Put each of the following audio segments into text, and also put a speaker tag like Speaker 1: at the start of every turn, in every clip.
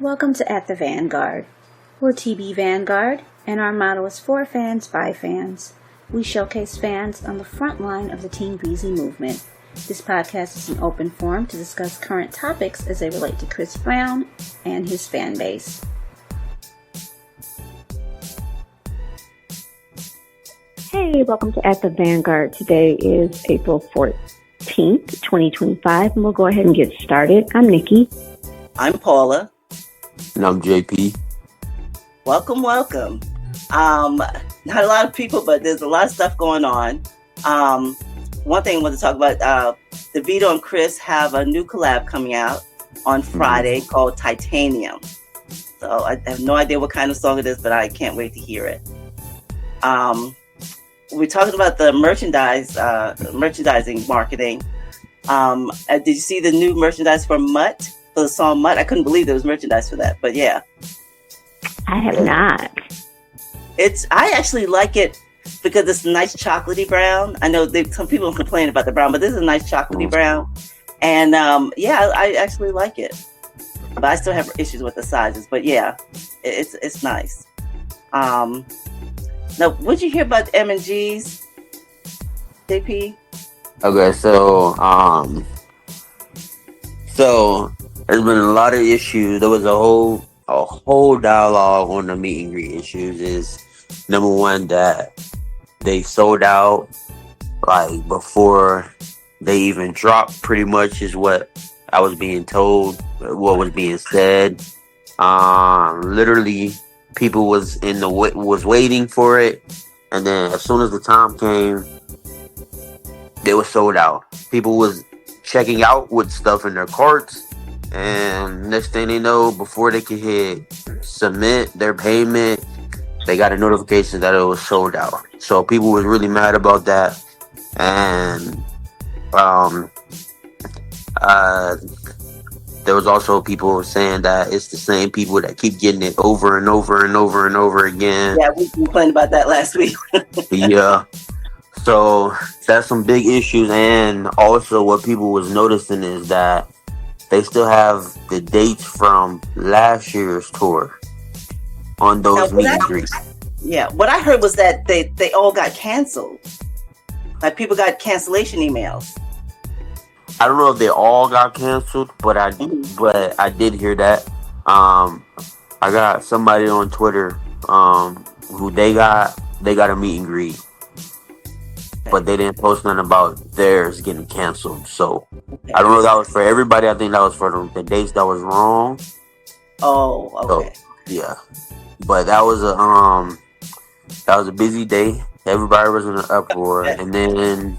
Speaker 1: Welcome to At the Vanguard. We're TB Vanguard, and our motto is for fans by fans. We showcase fans on the front line of the Team 𝙑𝙖𝙣 movement. This podcast is an open forum to discuss current topics as they relate to Chris Brown and his fan base. Hey, welcome to At the Vanguard. Today is April 14th, 2025, and we'll go ahead and get started. I'm Nikki.
Speaker 2: I'm Paula.
Speaker 3: And I'm JP.
Speaker 2: Welcome. Not a lot of people, but there's a lot of stuff going on. One thing I want to talk about, Davido and Chris have a new collab coming out on Friday called Titanium. So I have no idea what kind of song it is, but I can't wait to hear it. We're talking about the merchandising marketing. Did you see the new merchandise for Mutt? For the song Mutt? I couldn't believe there was merchandise for that, but yeah.
Speaker 1: I have not.
Speaker 2: I actually like it because it's nice chocolatey brown. I know some people complain about the brown, but this is a nice chocolatey brown. And I actually like it. But I still have issues with the sizes. But yeah, it's nice. Now, what did you hear about M&Gs, JP?
Speaker 3: Okay, so there's been a lot of issues. There was a whole dialogue on the meet and greet issues. Is number one that they sold out like before they even dropped. Pretty much is what I was being told. What was being said. Literally, people was waiting for it, and then as soon as the time came, they were sold out. People was checking out with stuff in their carts, and next thing they know, before they could hit submit their payment, they got a notification that it was sold out. So people was really mad about that, and there was also people saying that it's the same people that keep getting it over and over and over and over again.
Speaker 2: Yeah, we complained about that last week.
Speaker 3: Yeah. So that's some big issues. And also what people was noticing is that they still have the dates from last year's tour on those meet and greets.
Speaker 2: Yeah, what I heard was that they all got canceled. Like people got cancellation emails.
Speaker 3: I don't know if they all got canceled, but I did hear that. I got somebody on Twitter who they got a meet and greet, but they didn't post nothing about theirs getting canceled. So I don't know if that was for everybody. I think that was for the dates that was wrong.
Speaker 2: Oh, okay.
Speaker 3: So, yeah, but that was a busy day. Everybody was in an uproar, and then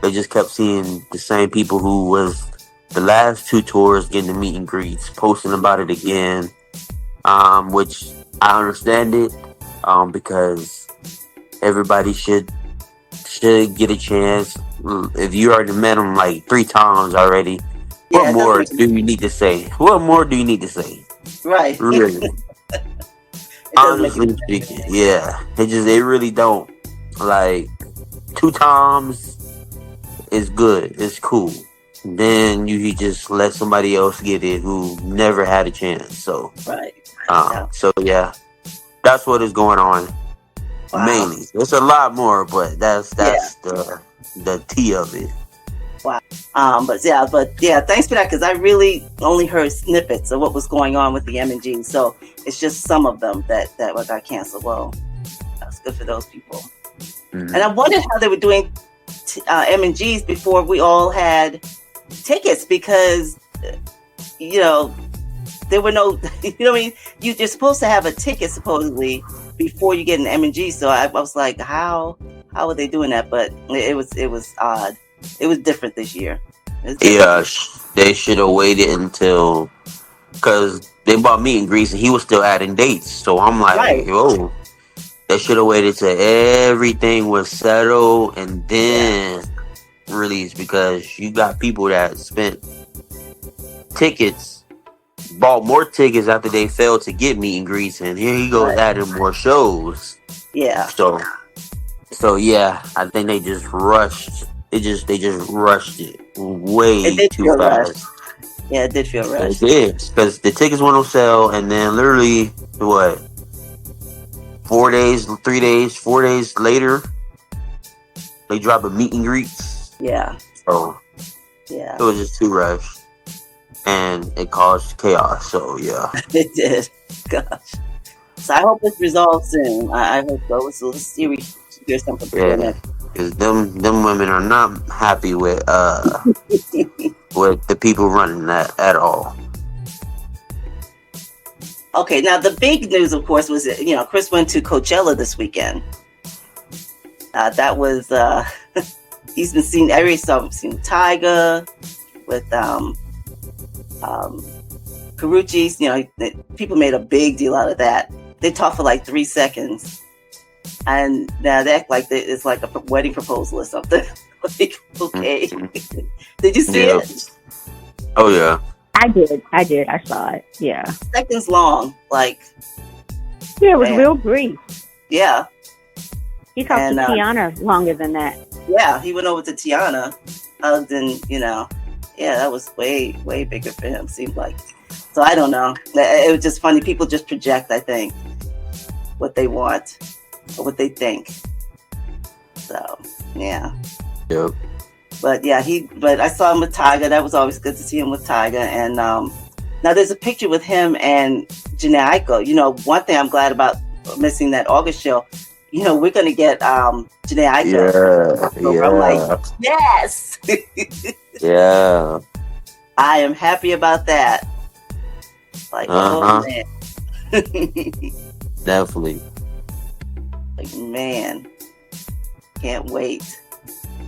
Speaker 3: they just kept seeing the same people who was the last two tours getting the meet and greets, posting about it again, which I understand it, because everybody should get a chance. If you already met them like 3 times already, what more do you need to say? What more do you need to say?
Speaker 2: Right.
Speaker 3: Really. Honestly speaking, yeah. It really don't. Like 2 times is good. It's cool. Then you just let somebody else get it who never had a chance. So
Speaker 2: right.
Speaker 3: So yeah. That's what is going on. Wow. Mainly. It's a lot more, but that's the tea of it.
Speaker 2: Wow. But thanks for that, because I really only heard snippets of what was going on with the M&G. So it's just some of them that got canceled. Well, that's good for those people. Mm-hmm. And I wondered how they were doing M&Gs before we all had tickets, because there were no, you're supposed to have a ticket supposedly before you get an M&G. So I was like, how are they doing that? But it was odd. It was different this year.
Speaker 3: Yeah, they should have waited until, because they bought meet and greets and he was still adding dates. So I'm like, Yo, they should have waited till everything was settled and then released, because you got people that spent tickets, bought more tickets after they failed to get meet and greets, and here he goes adding more shows.
Speaker 2: Yeah.
Speaker 3: So yeah, I think they just rushed. They just rushed it way too fast.
Speaker 2: Yeah, it did feel
Speaker 3: It
Speaker 2: rushed.
Speaker 3: did, because the tickets went on sale, and then literally, what, 4 days, 3 days, 4 days later, they drop a meet and greets.
Speaker 2: Yeah.
Speaker 3: So
Speaker 2: Yeah.
Speaker 3: it was just too rushed, and it caused chaos. So yeah,
Speaker 2: It did. Gosh. So I hope it's resolved soon. I hope so. So let's see if we hear something before
Speaker 3: yeah,
Speaker 2: next.
Speaker 3: because them women are not happy with with the people running that at all.
Speaker 2: Okay, now the big news, of course, was that, Chris went to Coachella this weekend. That was he's been seen every song. Seen Tyga with Karuchi's. People made a big deal out of that. They talked for like 3 seconds, and now they act like it's like a wedding proposal or something. Like, okay, did you see it?
Speaker 3: Oh yeah,
Speaker 1: I did. I saw it. Yeah.
Speaker 2: Seconds long, like.
Speaker 1: Yeah, it was
Speaker 2: Man.
Speaker 1: real brief.
Speaker 2: Yeah.
Speaker 1: He talked to Tiana longer than that.
Speaker 2: Yeah, he went over to Tiana, hugged, and yeah, that was way, way bigger for him. Seemed like. So I don't know. It was just funny. People just project, I think, what they want or what they think. So yeah.
Speaker 3: Yep.
Speaker 2: But yeah, but I saw him with Tyga. That was always good to see him with Tyga. And now there's a picture with him and Jhené Aiko. One thing I'm glad about missing that August show. We're gonna get Jhené Aiko.
Speaker 3: Yeah.
Speaker 2: So I'm like, yes.
Speaker 3: Yeah.
Speaker 2: I am happy about that. Like, oh man.
Speaker 3: Definitely.
Speaker 2: Like, man, can't wait.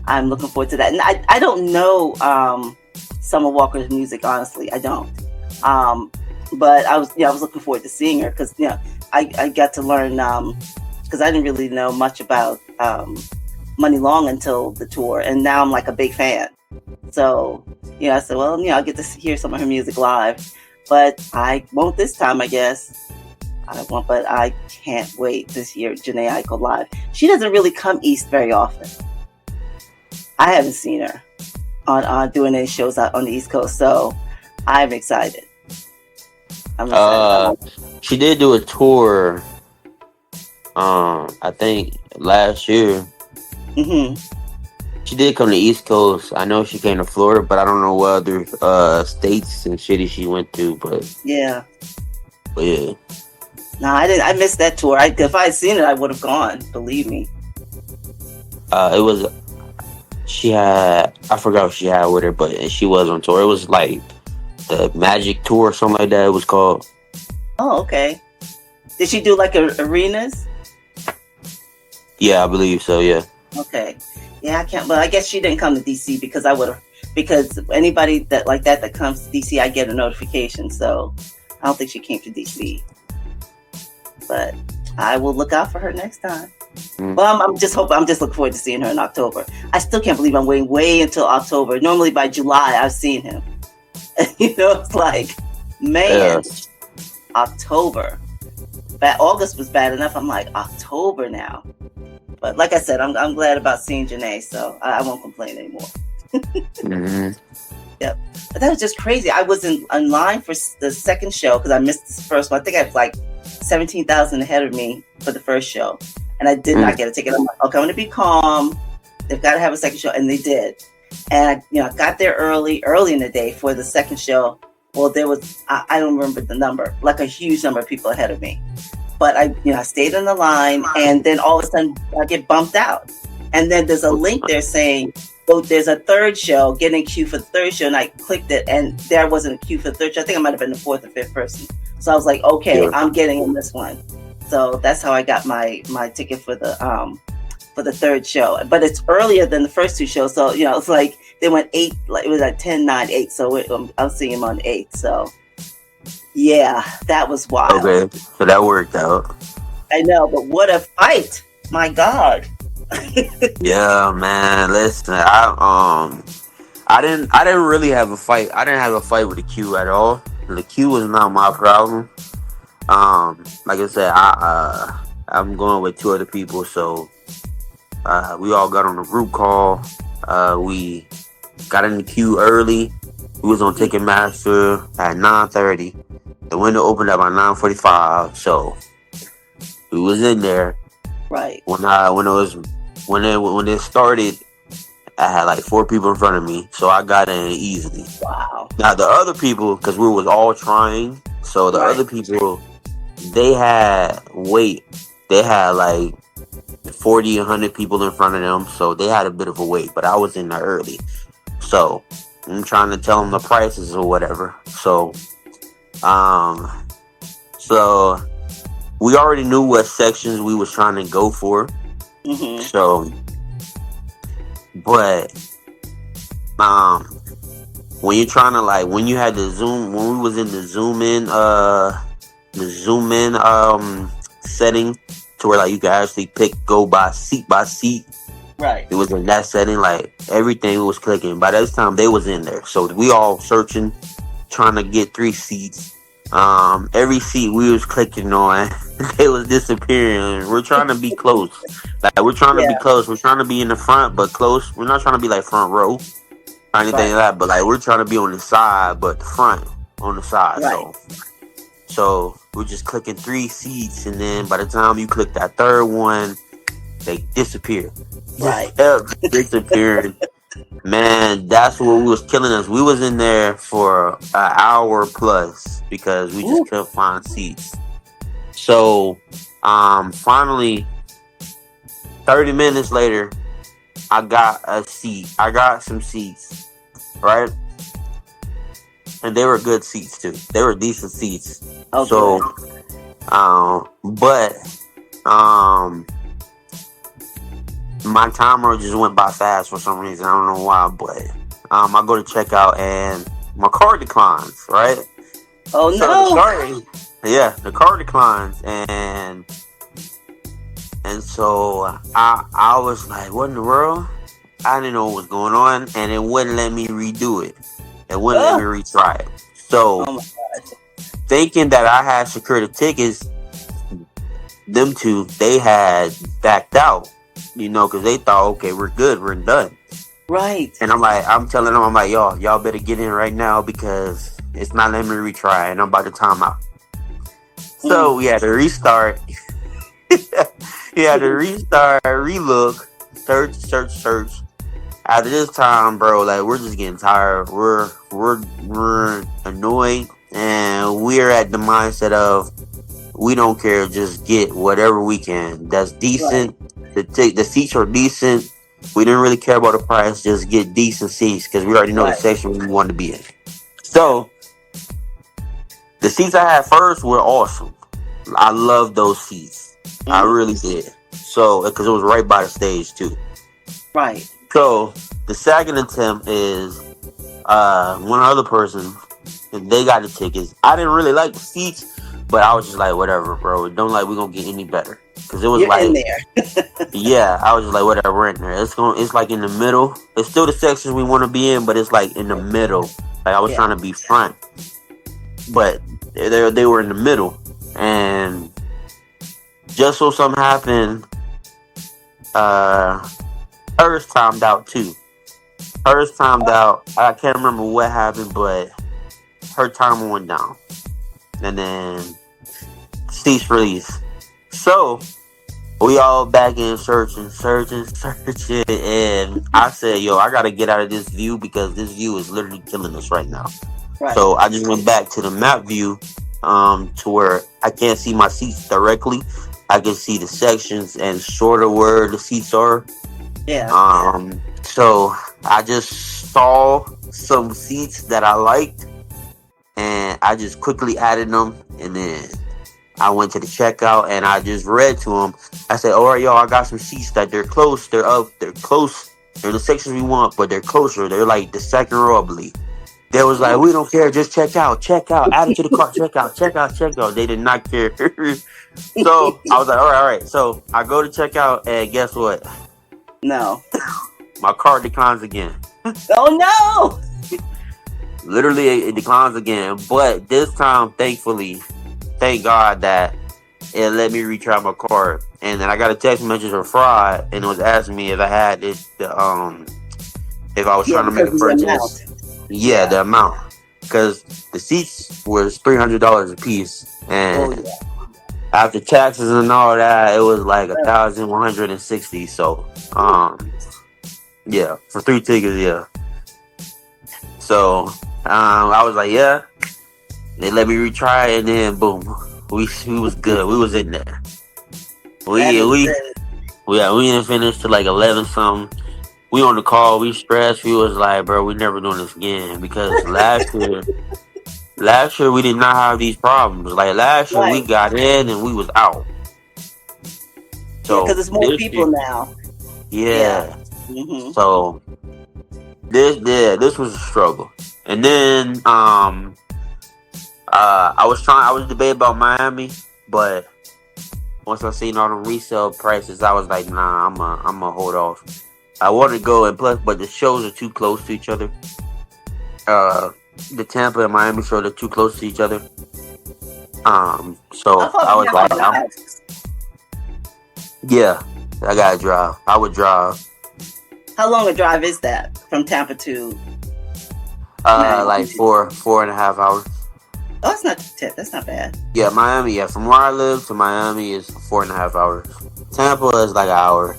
Speaker 2: I'm looking forward to that. And I don't know Summer Walker's music, honestly. I don't. But I was looking forward to seeing her because I got to learn because I didn't really know much about Money Long until the tour, and now I'm like a big fan. So I said, well, I'll get to hear some of her music live, but I won't this time, I guess. I won't, but I can't wait to hear Jhené Aiko live. She doesn't really come east very often. I haven't seen her on doing any shows out on the East Coast, so I'm excited.
Speaker 3: She did do a tour. I think last year.
Speaker 2: Mm-hmm.
Speaker 3: She did come to the East Coast. I know she came to Florida, but I don't know what other states and cities she went to. But
Speaker 2: yeah.
Speaker 3: No,
Speaker 2: I didn't. I missed that tour. If I had seen it, I would have gone. Believe me.
Speaker 3: It was. She had. I forgot what she had with her, but she was on tour. It was like the Magic Tour or something like that. It was called.
Speaker 2: Oh, okay. Did she do like arenas?
Speaker 3: Yeah, I believe so. Yeah.
Speaker 2: Okay. Yeah, I can't. But I guess she didn't come to DC because I would have. Because anybody that comes to DC, I get a notification. So I don't think she came to DC. But I will look out for her next time. Well, I'm just looking forward to seeing her in October. I still can't believe I'm waiting way until October. Normally by July I've seen him. It's like, man, October. August was bad enough. I'm like, October now. But like I said, I'm glad about seeing Jhené, so I won't complain anymore. Yep. But that was just crazy. I was in line for the second show because I missed the first one. I think I had like 17,000 ahead of me for the first show, and I did not get a ticket. I'm like, okay, I'm going to be calm. They've got to have a second show, and they did. And I got there early in the day for the second show. Well, there was I don't remember the number, like a huge number of people ahead of me. But I stayed in the line, and then all of a sudden I get bumped out. And then there's a link there saying, "Oh, there's a third show. Get in queue for the third show." And I clicked it, and there wasn't a queue for the third show. I think I might have been the fourth or fifth person. So I was like, "Okay, I'm getting in this one." So that's how I got my ticket for the third show. But it's earlier than the first two shows, so it's like they went 8. Like it was at 10, 9, 8. So I was seeing him on 8. So yeah, that was wild.
Speaker 3: Okay, so that worked out.
Speaker 2: I know, but what a fight! My God.
Speaker 3: Yeah, man. Listen, I didn't really have a fight. I didn't have a fight with the queue at all. The queue was not my problem. Like I said, I'm going with 2 other people, so we all got on the group call. We got in the queue early, We was on Ticketmaster at 9:30. The window opened up at 9:45. So we was in there.
Speaker 2: Right.
Speaker 3: When it started, I had like 4 people in front of me, so I got in easily.
Speaker 2: Wow.
Speaker 3: Now the other people, because we was all trying, so the other people, they had like 40, 100 people in front of them, so they had a bit of a wait. But I was in there early, so I'm trying to tell them the prices or whatever. So we already knew what sections we was trying to go for.
Speaker 2: Mm-hmm.
Speaker 3: So, but when you're trying to when you had the zoom, when we was in the zoom in setting to where you could actually go by seat.
Speaker 2: Right.
Speaker 3: It was in that setting, everything was clicking. By this time they was in there, so we all searching, trying to get 3 seats. Every seat we was clicking on, they was disappearing. We're trying to be close. We're trying to be close. We're trying to be in the front, but close. We're not trying to be front row or anything like that. But we're trying to be on the side, but the front on the side.
Speaker 2: Right.
Speaker 3: So we're just clicking 3 seats, and then by the time you click that 3rd one, they disappear.
Speaker 2: Right.
Speaker 3: Disappearing. Man, that's what was killing us. We was in there for an hour plus because we just couldn't find seats. So, finally, 30 minutes later, I got a seat. I got some seats, right? And they were good seats too. They were decent seats.
Speaker 2: Okay.
Speaker 3: So, my timer just went by fast for some reason. I don't know why, but I go to checkout and my card declines, right?
Speaker 2: Oh,
Speaker 3: so
Speaker 2: no.
Speaker 3: The card declines, and so I was like, what in the world? I didn't know what was going on, and it wouldn't let me redo it. It wouldn't let me retry it. So, thinking that I had secured the tickets, them two, they had backed out. Because they thought, okay, we're good, we're done.
Speaker 2: Right.
Speaker 3: And I'm telling them, y'all better get in right now because it's not letting me retry, and I'm about to time out. So we had to restart. Relook, search. After this time, bro, we're just getting tired. We're annoyed, and we're at the mindset of we don't care, just get whatever we can. That's decent. Right. The seats are decent. We didn't really care about the price. Just get decent seats because we already know the section we wanted to be in. So the seats I had first were awesome. I love those seats. I really did. So because it was right by the stage too.
Speaker 2: Right.
Speaker 3: So the second attempt is one other person, and they got the tickets. I didn't really like the seats, but I was just like, whatever, bro. It don't we're gonna get any better. Because it was
Speaker 2: You're in there.
Speaker 3: Yeah, I was just like, whatever, we're in there. It's in the middle. It's still the sections we want to be in, but it's in the middle. I was trying to be front, but they were in the middle. And just so something happened, hers timed out too. I can't remember what happened, but her timer went down, and then cease release. So we all back in searching, and I said, yo, I gotta get out of this view because this view is literally killing us right now. Right. So I just went back to the map view, to where I can't see my seats directly. I can see the sections and sort of where the seats are. Yeah. So I just saw some seats that I liked, and I just quickly added them, and then I went to the checkout and I just read to them. I said, all right, y'all, I got some seats that they're close. They're close. They're the sections we want, but they're closer. They're the second row, I believe. They was like, we don't care. Just check out. Add it to the cart. Check out. They did not care. So I was like, all right. So I go to check out, and guess what?
Speaker 2: No.
Speaker 3: My card declines again.
Speaker 2: Oh, no.
Speaker 3: Literally, it declines again. But this time, thankfully, thank God that it let me retry my card. And then I got a text message from fraud, and it was asking me if I had if I was trying to make a purchase. Yeah, the amount. Because the seats was $300 a piece,
Speaker 2: Oh
Speaker 3: and
Speaker 2: yeah.
Speaker 3: after taxes and all that, it was like 1,160. So, yeah, for 3 tickets, yeah. So, I was like, yeah. They let me retry, and then boom, we was good. We was in there.
Speaker 2: That is
Speaker 3: We
Speaker 2: good.
Speaker 3: yeah, we didn't finish till like 11 something. We on the call. We stressed. We was like, bro, we never doing this again because last year we did not have these problems. Like last year we
Speaker 2: Right.
Speaker 3: got in and we was out.
Speaker 2: Yeah, because
Speaker 3: So
Speaker 2: it's more
Speaker 3: this
Speaker 2: people
Speaker 3: year,
Speaker 2: now. Yeah.
Speaker 3: yeah.
Speaker 2: Mhm.
Speaker 3: So this was a struggle. And then I was debating about Miami, but once I seen all the resale prices, I was like, nah, I'm gonna hold off. I want to go, and plus, but the shows are too close to each other. Uh, the Tampa and Miami shows are too close to each other.
Speaker 2: How
Speaker 3: So
Speaker 2: far
Speaker 3: I
Speaker 2: do you
Speaker 3: was
Speaker 2: have
Speaker 3: like,
Speaker 2: to drive?
Speaker 3: yeah, I gotta drive. I would drive,
Speaker 2: How long a drive is that from Tampa to Miami?
Speaker 3: like 4.5 hours.
Speaker 2: Oh, that's not that's not bad.
Speaker 3: Yeah, Miami. Yeah, from where I live to Miami is 4.5 hours. Tampa is like an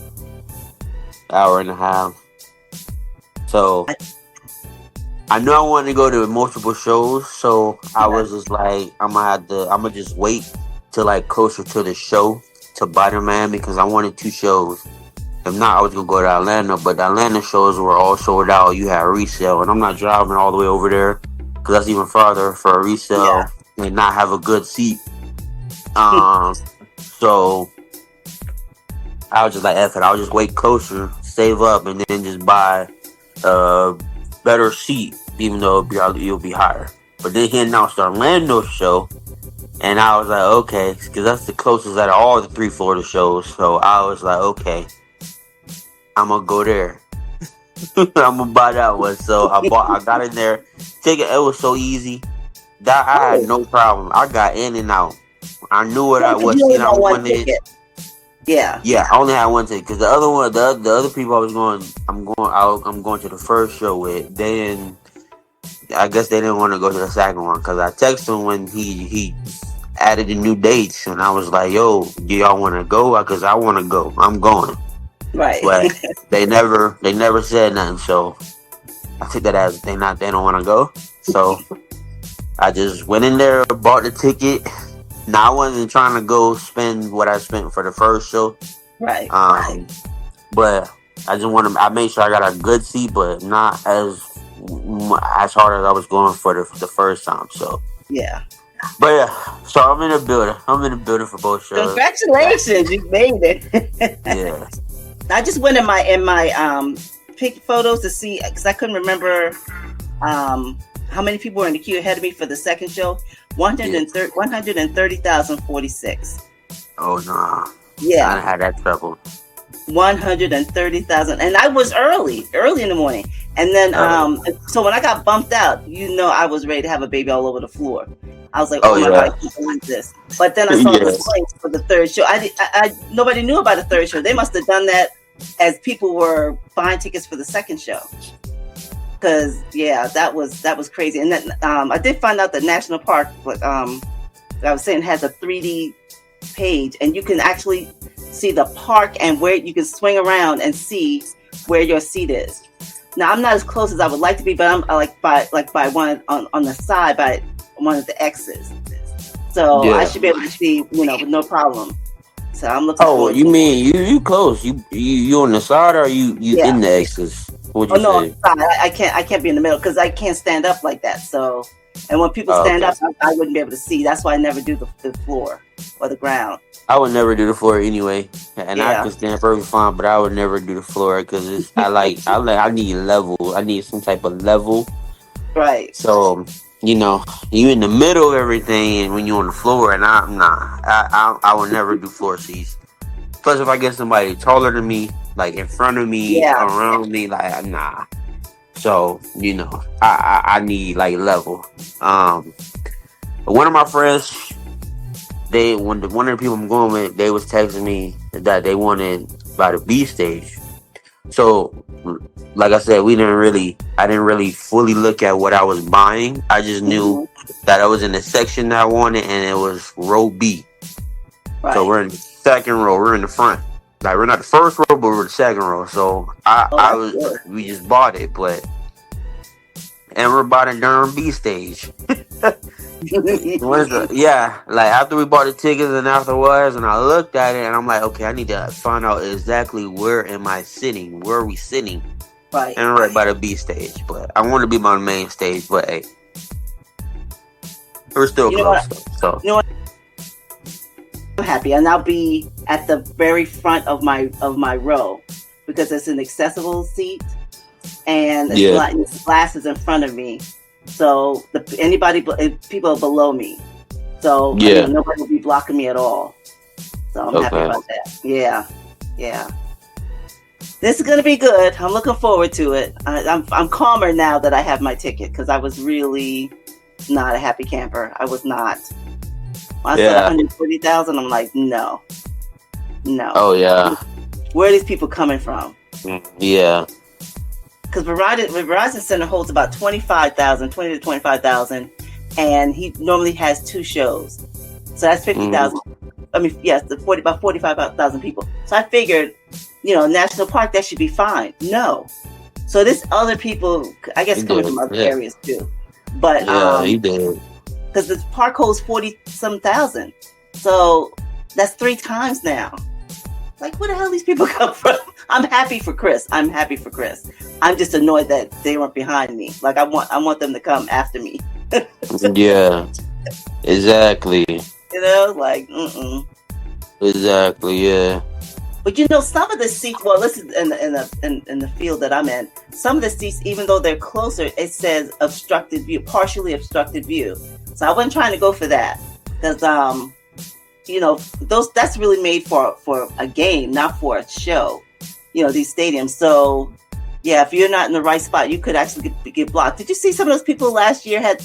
Speaker 3: hour and a half. So
Speaker 2: I,
Speaker 3: I knew I wanted to go to multiple shows, so I
Speaker 2: yeah.
Speaker 3: was just like, I'm gonna just wait till like closer to the show to buy the man because I wanted 2 shows. If not, I was gonna go to Atlanta, but the Atlanta shows were all sold out. You had resale, and I'm not driving all the way over there because that's even farther for a
Speaker 2: Yeah.
Speaker 3: resale and not have a good seat. So I was just like, F it, I'll just wait closer, save up, and then just buy a better seat, even though it'll be higher. But then he announced the Orlando show, and I was like, okay, because that's the closest out of all the 3 Florida shows. So I was like, okay, I'm gonna go there. I'm gonna buy that one. So I got in there. Ticket, it was so easy that I had
Speaker 2: Oh,
Speaker 3: no problem. I got in and out. I knew what
Speaker 2: you only
Speaker 3: seat I
Speaker 2: got one
Speaker 3: wanted.
Speaker 2: ticket. Yeah.
Speaker 3: Yeah, I only had one ticket because the other one, the other people I'm going to the first show with. Then I guess they didn't want to go to the second one because I texted him when he added the new dates, and I was like, "Yo, do y'all want to go? Because I want to go. I'm going."
Speaker 2: Right.
Speaker 3: But they never said nothing. So I took that as they don't want to go. So I just went in there, bought the ticket. Now I wasn't trying to go spend what I spent for the first show.
Speaker 2: Right.
Speaker 3: But I made sure I got a good seat, but not as hard as I was going for the first time. So
Speaker 2: Yeah.
Speaker 3: but yeah, so I'm in the building. I'm in the building for both shows.
Speaker 2: Congratulations, you made it.
Speaker 3: Yeah.
Speaker 2: I just went in my pick photos to see because I couldn't remember how many people were in the queue ahead of me for the second show. 130,046.
Speaker 3: Oh nah.
Speaker 2: Yeah.
Speaker 3: I had that trouble.
Speaker 2: 130,000, and I was early in the morning. And then so when I got bumped out, I was ready to have a baby all over the floor. I was like, oh my God, I can't believe this. But then I saw this link for the third show. I nobody knew about the third show. They must have done that as people were buying tickets for the second show. Because that was crazy. And then I did find out that National Park, I was saying, has a 3D page, and you can actually see the park and where you can swing around and see where your seat is. Now I'm not as close as I would like to be, but I'm by one on the side by one of the X's. So I should be able to see, with no problem. So I'm looking forward.
Speaker 3: Oh, you mean you close? You on the side or you in the X's? What'd you say?
Speaker 2: No, I can't be in the middle because I can't stand up like that. So, and when people stand up, I wouldn't be able to see. That's why I never do the floor or the ground.
Speaker 3: I would never do the floor anyway, and I can stand perfectly fine, but I would never do the floor because I need level. I need some type of level.
Speaker 2: Right.
Speaker 3: So you in the middle of everything, and when you're on the floor, and I would never do floor seats. Plus, if I get somebody taller than me, like in front of me, around me, like nah. So I need like level. One of my friends, one of the people I'm going with, they was texting me that they wanted by the B stage. So, like I said, I didn't really fully look at what I was buying. I just knew
Speaker 2: Hmm.
Speaker 3: that I was in the section that I wanted, and it was row B. So
Speaker 2: Right.
Speaker 3: we're in the second row. We're in the front. Like, we're not the first row, but we're the second row. So
Speaker 2: Oh, that's good.
Speaker 3: we just bought it, and we're buying during B stage. Yeah, like after we bought the tickets and afterwards, and I looked at it, and I'm like, okay, I need to find out exactly where am I sitting? Where are we sitting?
Speaker 2: Right.
Speaker 3: And right by the B stage, but I want to be by the main stage. But hey, we're still
Speaker 2: You know
Speaker 3: close.
Speaker 2: what?
Speaker 3: So
Speaker 2: You know what? I'm happy, and I'll be at the very front of my row because it's an accessible seat, and it's
Speaker 3: yeah,
Speaker 2: glasses in front of me. So people below me. So
Speaker 3: yeah,
Speaker 2: nobody will be blocking me at all. So I'm happy
Speaker 3: okay,
Speaker 2: about that. Yeah, yeah. This is gonna be good. I'm looking forward to it. I'm calmer now that I have my ticket because I was really not a happy camper. I was not. When I said
Speaker 3: yeah,
Speaker 2: 140,000, I'm like, no.
Speaker 3: oh yeah,
Speaker 2: Where are these people coming from?
Speaker 3: yeah,
Speaker 2: Because Verizon Center holds about 25,000, 20 to 25,000, and he normally has 2 shows. So that's 50,000. I mean, yes, about 45,000 people. So I figured, national park, that should be fine. No. So this other people, I guess,
Speaker 3: he
Speaker 2: coming
Speaker 3: did,
Speaker 2: from other
Speaker 3: yeah,
Speaker 2: areas too. But
Speaker 3: yeah, he did,
Speaker 2: because the park holds 40-some thousand. So that's 3 times now. Like, where the hell these people come from? I'm happy for Chris. I'm just annoyed that they weren't behind me. Like, I want them to come after me.
Speaker 3: yeah, exactly,
Speaker 2: Like, mm-mm.
Speaker 3: exactly, yeah,
Speaker 2: But some of the seats. Well, listen, in the field that I'm in, some of the seats, even though they're closer, it says obstructed view, partially obstructed view. So I wasn't trying to go for that because that's really made for a game, not for a show. These stadiums. So yeah, if you're not in the right spot, you could actually get blocked. Did you see some of those people last year had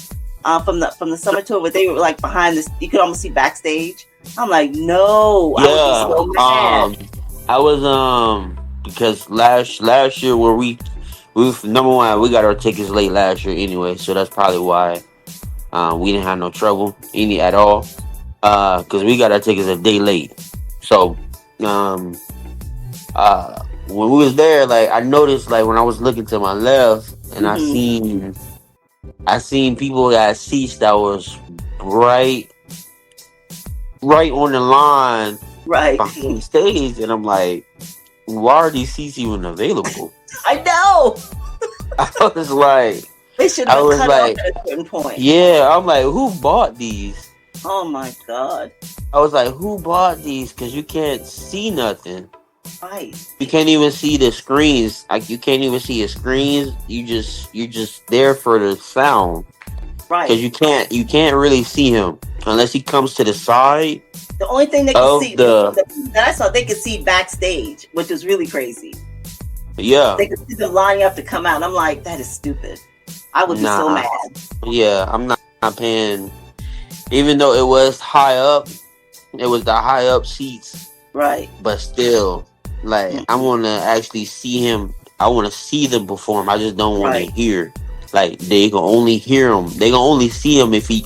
Speaker 2: from the summer tour where they were like behind this? You could almost see backstage. I'm like, no, I would be so mad.
Speaker 3: I was because last year where we number one, we got our tickets late last year anyway, so that's probably why we didn't have no trouble any at all, because we got our tickets a day late. So when we was there, like I noticed, like when I was looking to my left, and
Speaker 2: Mm-hmm.
Speaker 3: I seen people that seats that was right on the line
Speaker 2: Right.
Speaker 3: behind the stage, and I'm like, why are these seats even available?
Speaker 2: I know.
Speaker 3: I was like,
Speaker 2: They should
Speaker 3: I
Speaker 2: have
Speaker 3: was
Speaker 2: cut off
Speaker 3: like,
Speaker 2: at a certain point.
Speaker 3: yeah, I'm like, who bought these?
Speaker 2: Oh my God.
Speaker 3: I was like, who bought these? Because you can't see nothing.
Speaker 2: Right.
Speaker 3: You can't even see the screens. Like you can't even see the screens. You're just there for the sound. Because
Speaker 2: Right.
Speaker 3: you can't really see him unless he comes to the side
Speaker 2: The only thing they could
Speaker 3: of
Speaker 2: see
Speaker 3: the
Speaker 2: that I saw, they could see backstage, which was really crazy.
Speaker 3: yeah.
Speaker 2: They could see them lining up to come out. And I'm like, that is stupid. I would be so
Speaker 3: Nah.
Speaker 2: mad.
Speaker 3: Yeah, I'm not paying. Even though it was high up, it was the high up seats.
Speaker 2: Right.
Speaker 3: But still, like I want to actually see him. I want to see them perform. I just don't want to
Speaker 2: Right.
Speaker 3: hear. Like they can only hear him. They can only see him if he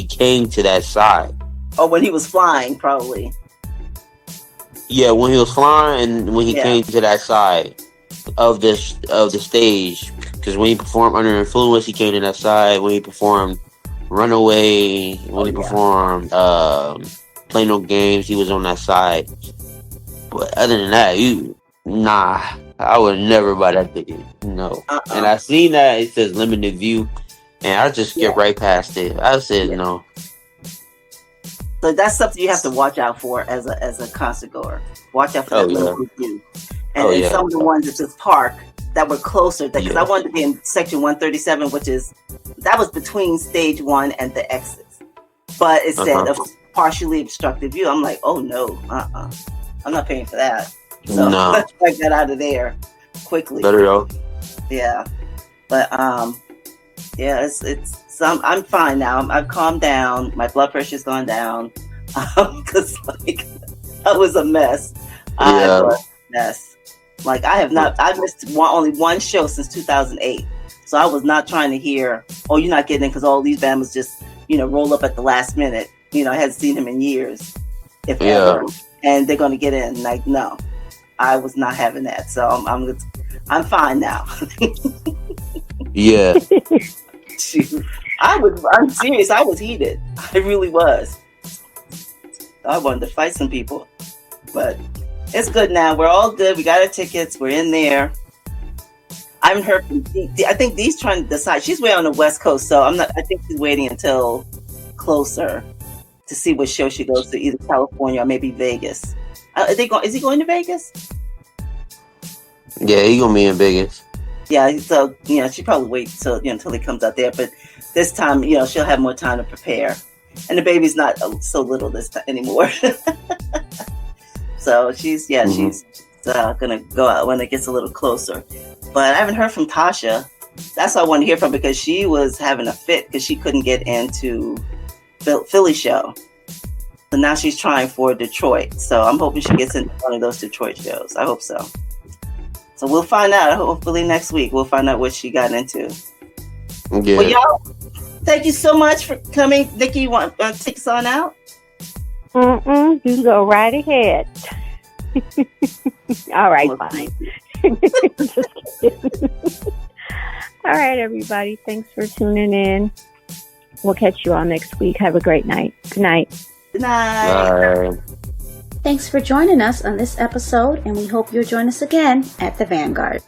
Speaker 3: came to that side.
Speaker 2: Or when he was flying, probably.
Speaker 3: Yeah, when he was flying and when he
Speaker 2: Yeah.
Speaker 3: came to that side of the stage, because when he performed Under Influence, he came to that side. When he performed Runaway, when he performed Play No Games, he was on that side. But other than that, I would never buy that ticket. No. And I seen that it says limited view, and I just skipped right past it. I said no.
Speaker 2: So that's something you have to watch out for as a concert goer. Watch out for that limited view. And some of the ones at this park that were closer, because I wanted to be in section 137, that was between stage 1 and the exits. But it said a partially obstructed view. I'm like, oh no, I'm not paying for that. So let's break that out of there quickly.
Speaker 3: Better go.
Speaker 2: Yeah, but yeah, it's some. I'm fine now. I've calmed down. My blood pressure's gone down because I was a mess. I was a mess. Like I missed only one show since 2008. So I was not trying to hear, oh, you're not getting in because all these Bamas just, roll up at the last minute. I hadn't seen him in years, if ever. And they're going to get in. Like, no, I was not having that. So I'm fine now.
Speaker 3: Yeah.
Speaker 2: Shoot. I'm serious. I was heated. I really was. I wanted to fight some people. But it's good now. We're all good. We got our tickets. We're in there. I haven't heard from I think Dee's trying to decide. She's way on the West Coast, so I think she's waiting until closer to see what show she goes to, either California or maybe Vegas. Is he going to Vegas?
Speaker 3: Yeah, he's gonna be in Vegas.
Speaker 2: Yeah, so she probably wait until he comes out there. But this time, she'll have more time to prepare, and the baby's not so little this time anymore. So she's gonna go out when it gets a little closer. But I haven't heard from Tasha. That's what I want to hear from, because she was having a fit because she couldn't get into Philly show. So now she's trying for Detroit. So I'm hoping she gets into one of those Detroit shows. I hope so. So we'll find out. Hopefully next week we'll find out what she got into.
Speaker 3: Yeah.
Speaker 2: Well, y'all, thank you so much for coming. Nikki, you want to take us on out?
Speaker 4: You can go right ahead. All right, fine. Just kidding. All right, everybody. Thanks for tuning in. We'll catch you all next week. Have a great night. Good night.
Speaker 2: Good night.
Speaker 3: Bye.
Speaker 1: Thanks for joining us on this episode, and we hope you'll join us again at the Vanguard.